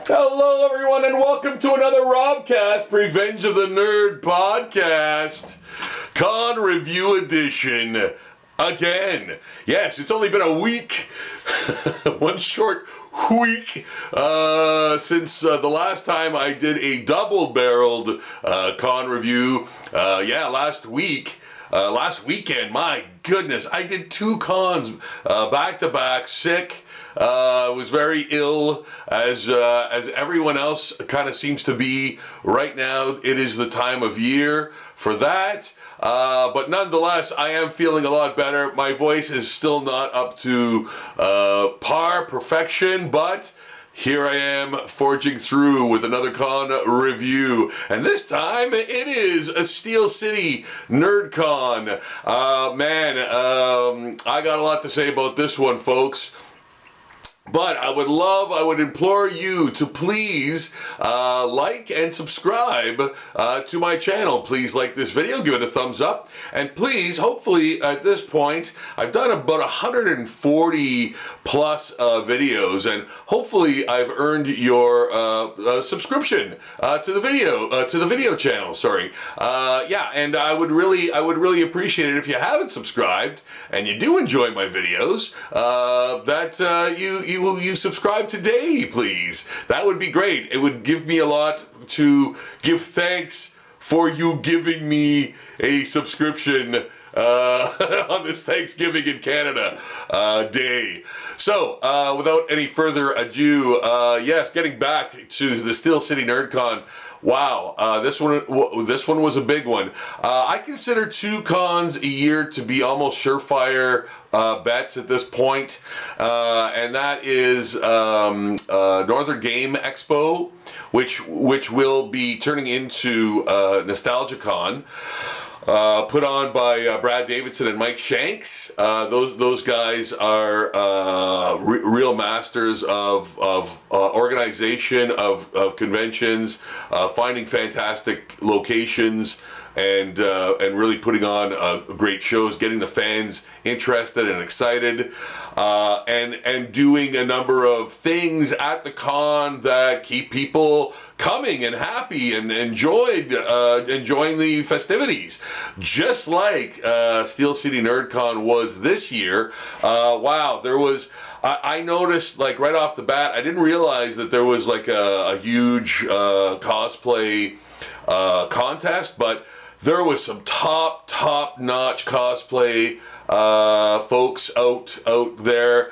Hello, everyone, and welcome to another Robcast, Revenge of the Nerd podcast, Con Review Edition. Again. Yes, it's only been a week, one short week, since the last time I did a double-barreled con review. Last weekend, my goodness, I did two cons back-to-back, sick. Was very ill, as everyone else kind of seems to be right now. It is the time of year for that. But nonetheless, I am feeling a lot better. My voice is still not up to perfection, but here I am forging through with another con review. And this time it is a Steel City Nerdcon. I got a lot to say about this one, folks. But I would implore you to please like and subscribe to my channel. Please like this video, give it a thumbs up, and please, hopefully at this point, I've done about 140 plus videos, and hopefully I've earned your subscription to the video channel. Sorry, and I would really appreciate it if you haven't subscribed and you do enjoy my videos. That you subscribe today, please. That would be great. It would give me a lot to give thanks for you giving me a subscription on this Thanksgiving in Canada day. So, without any further ado, getting back to the Steel City Nerdcon. Wow, this one was a big one. I consider two cons a year to be almost surefire bets at this point, and that is Northern Game Expo, which will be turning into NostalgiaCon. Put on by Brad Davidson and Mike Shanks. Those guys are real masters of organization of conventions, finding fantastic locations, and really putting on great shows, getting the fans interested and excited, and doing a number of things at the con that keep people coming and happy and enjoying the festivities, just like Steel City Nerdcon was this year. Wow, there was. I noticed, like, right off the bat, I didn't realize that there was like a huge cosplay contest, but there was some top-notch cosplay folks out there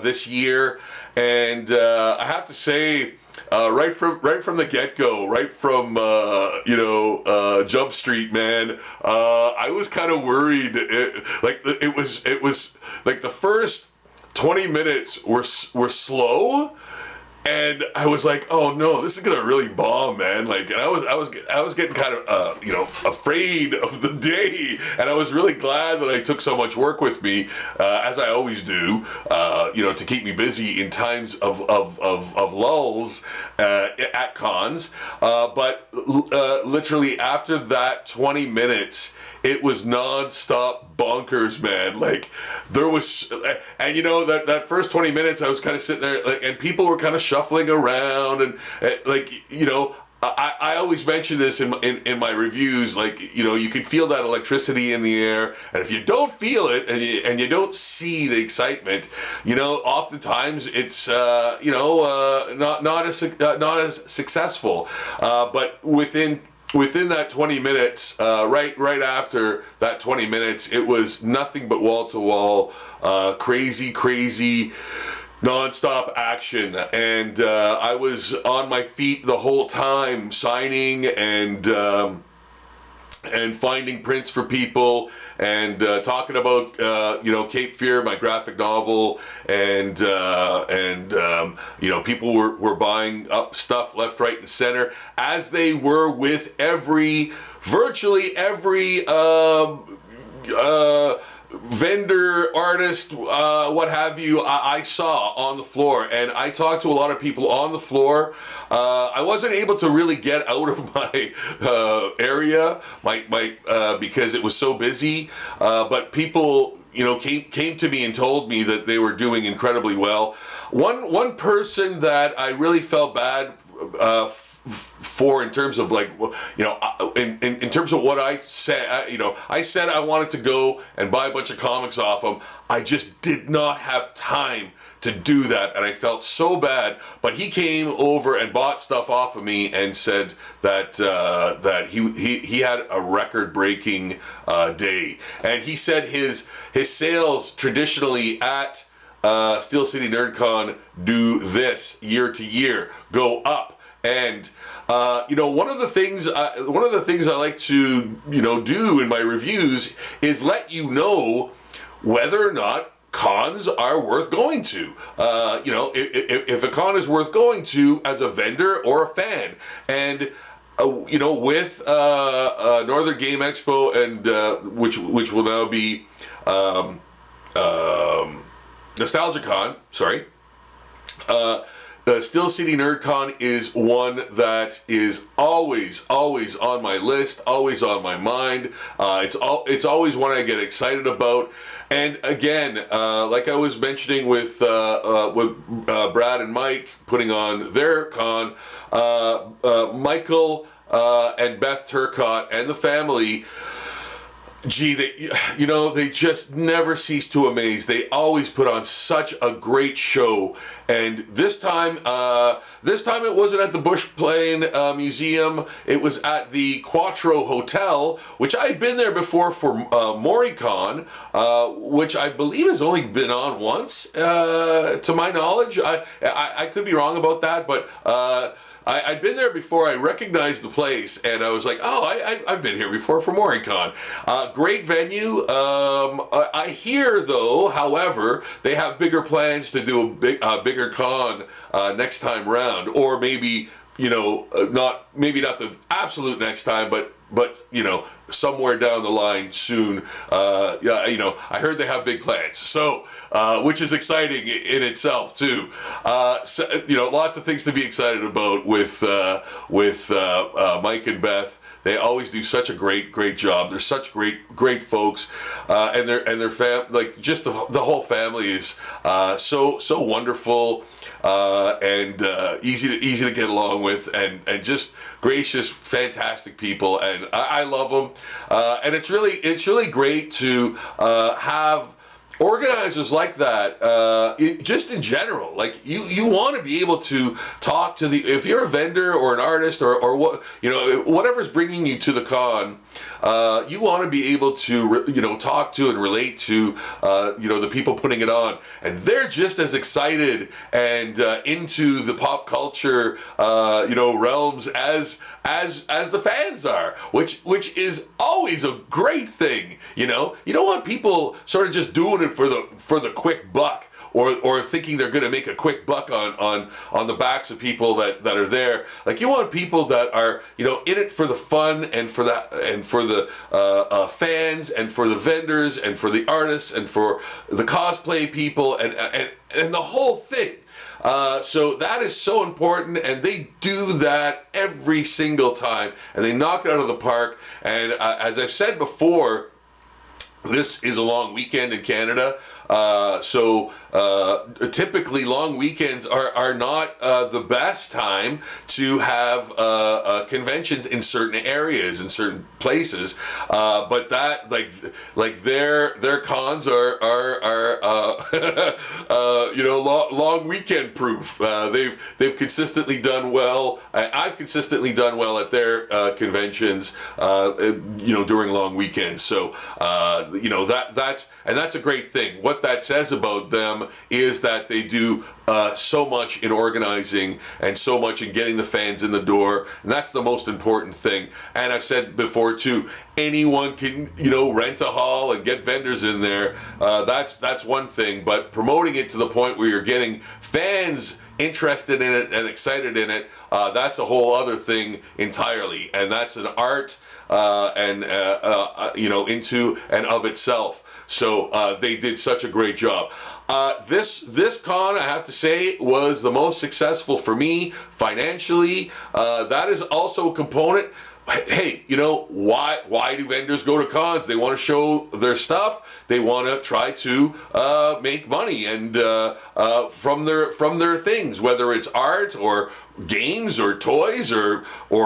this year, and I have to say, right from the get-go, right from Jump Street, man, I was kind of worried. It was like the first 20 minutes were slow. And I was like, oh no, this is gonna really bomb, man. Like, and I was getting kind of afraid of the day, and I was really glad that I took so much work with me, as I always do, to keep me busy in times of lulls at cons. But literally after that 20 minutes, it was non-stop bonkers, man. Like, there was, and that first 20 minutes, I was kind of sitting there, like, and people were kind of shuffling around, and I always mention this in my reviews, like, you can feel that electricity in the air, and if you don't feel it and you don't see the excitement, oftentimes it's not as successful. But within that 20 minutes, right after that 20 minutes, it was nothing but wall-to-wall, crazy, non-stop action. And I was on my feet the whole time, signing and finding prints for people, and talking about Cape Fear, my graphic novel, and people were buying up stuff left, right, and center, as they were with virtually every vendor, artist, what have you, I saw on the floor. And I talked to a lot of people on the floor. I wasn't able to really get out of my area, because it was so busy. But people came to me and told me that they were doing incredibly well. One person that I really felt bad for, in terms of like, in terms of what I said, I said I wanted to go and buy a bunch of comics off him. I just did not have time to do that, and I felt so bad. But he came over and bought stuff off of me and said that he had a record-breaking day, and he said his sales traditionally at Steel City Nerdcon do this year to year, go up. And one of the things I like to do in my reviews is let you know whether or not cons are worth going to. If a con is worth going to as a vendor or a fan. And with Northern Game Expo and which will now be NostalgiaCon, sorry. The Steel City Nerdcon is one that is always on my list, always on my mind. It's always one I get excited about. And again, like I was mentioning with Brad and Mike putting on their con, Michael and Beth Turcotte and the family. Gee, they just never cease to amaze. They always put on such a great show. And this time it wasn't at the Bush Plane Museum. It was at the Quattro Hotel, which I had been there before for MoriCon, which I believe has only been on once, to my knowledge. I could be wrong about that, but I'd been there before. I recognized the place, and I was like, oh, I've been here before for MoriCon. Great venue. I hear, though, however, they have bigger plans to do a bigger con next time round, or maybe not the absolute next time, but somewhere down the line soon. I heard they have big plans, so which is exciting in itself too. Lots of things to be excited about with Mike and Beth. They always do such a great job. They're such great folks, and their like just the whole family is so wonderful, and easy to get along with, and just gracious, fantastic people, and I love them. And it's really great to have organizers like that, just in general. Like you want to be able to talk to if you're a vendor or an artist or what, whatever's bringing you to the con, you want to be able to talk to and relate to the people putting it on, and they're just as excited and into the pop culture realms as the fans are, which is always a great thing. You don't want people sort of just doing it for the quick buck, or thinking they're going to make a quick buck on the backs of people that are there. Like, you want people that are in it for the fun, and for the fans, and for the vendors, and for the artists, and for the cosplay people, and the whole thing. So that is so important, and they do that every single time, and they knock it out of the park. And as I've said before, this is a long weekend in Canada, so typically long weekends are not the best time to have conventions in certain areas, in certain places, but that like their cons are long weekend proof. They've consistently done well. I've consistently done well at their conventions during long weekends. So that's a great thing. What that says about them is that they do so much in organizing, and so much in getting the fans in the door, and that's the most important thing. And I've said before too, anyone can rent a hall and get vendors in there. That's one thing, but promoting it to the point where you're getting fans interested in it and excited in it, that's a whole other thing entirely, and that's an art into and of itself. So they did such a great job. This con, I have to say, was the most successful for me financially. That is also a component. hey, you know, why do vendors go to cons? They want to show their stuff. They want to try to make money and from their things, whether it's art or games or toys or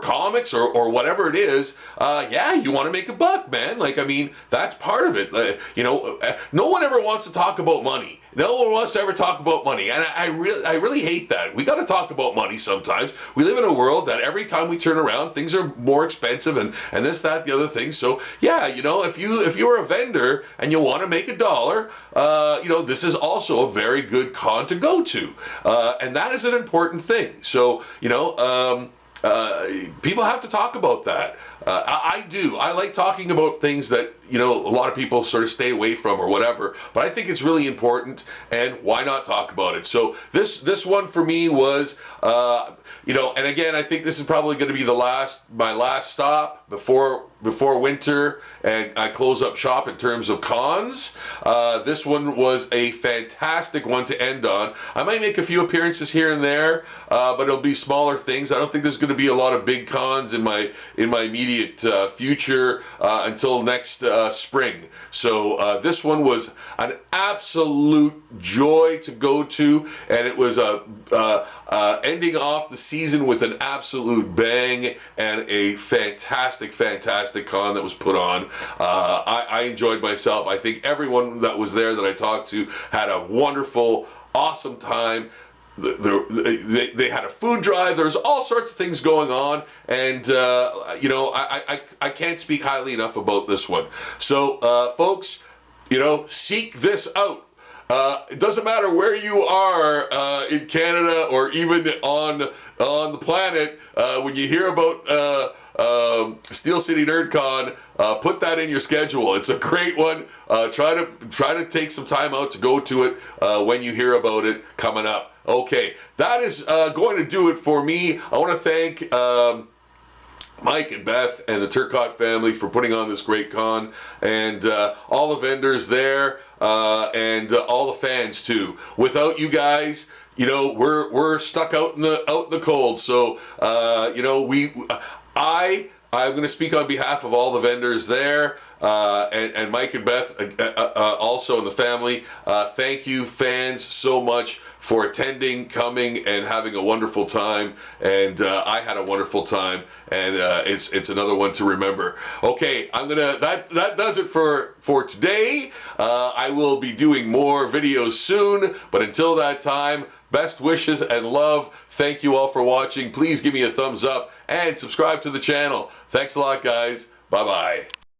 comics or whatever it is. Yeah, you want to make a buck, man. Like, I mean, that's part of it. You know, no one ever wants to talk about money. No one wants to ever talk about money, and I really hate that. We got to talk about money sometimes. We live in a world that every time we turn around, things are more expensive, and this, that, the other thing. So yeah, you know, if you're a vendor and you want to make $1, you know, this is also a very good con to go to, and that is an important thing. So you know. People have to talk about that. I do. I like talking about things that, you know, a lot of people sort of stay away from or whatever, but I think it's really important, and why not talk about it? So this one for me was, you know, and again, I think this is probably going to be my last stop before winter, and I close up shop in terms of cons. This one was a fantastic one to end on. I might make a few appearances here and there, but it'll be smaller things. I don't think there's going to be a lot of big cons in my immediate future until next spring. So this one was an absolute joy to go to, and it was ending off the season with an absolute bang and a fantastic con that was put on. I enjoyed myself. I think everyone that was there that I talked to had a wonderful, awesome time. They had a food drive. There's all sorts of things going on, and you know, I can't speak highly enough about this one. So folks, you know, seek this out. It doesn't matter where you are in Canada or even on the planet. When you hear about Steel City Nerdcon, put that in your schedule. It's a great one. Try to take some time out to go to it when you hear about it coming up. Okay, that is going to do it for me. I want to thank Mike and Beth and the Turcotte family for putting on this great con, and all the vendors there, and all the fans too. Without you guys, you know, we're stuck out in the cold. So you know, I'm going to speak on behalf of all the vendors there, and Mike and Beth also, and the family. Thank you, fans, so much for attending, coming, and having a wonderful time. And I had a wonderful time, and it's another one to remember. Okay, that does it for today. I will be doing more videos soon, but until that time, best wishes and love. Thank you all for watching. Please give me a thumbs up and subscribe to the channel. Thanks a lot, guys. Bye-bye.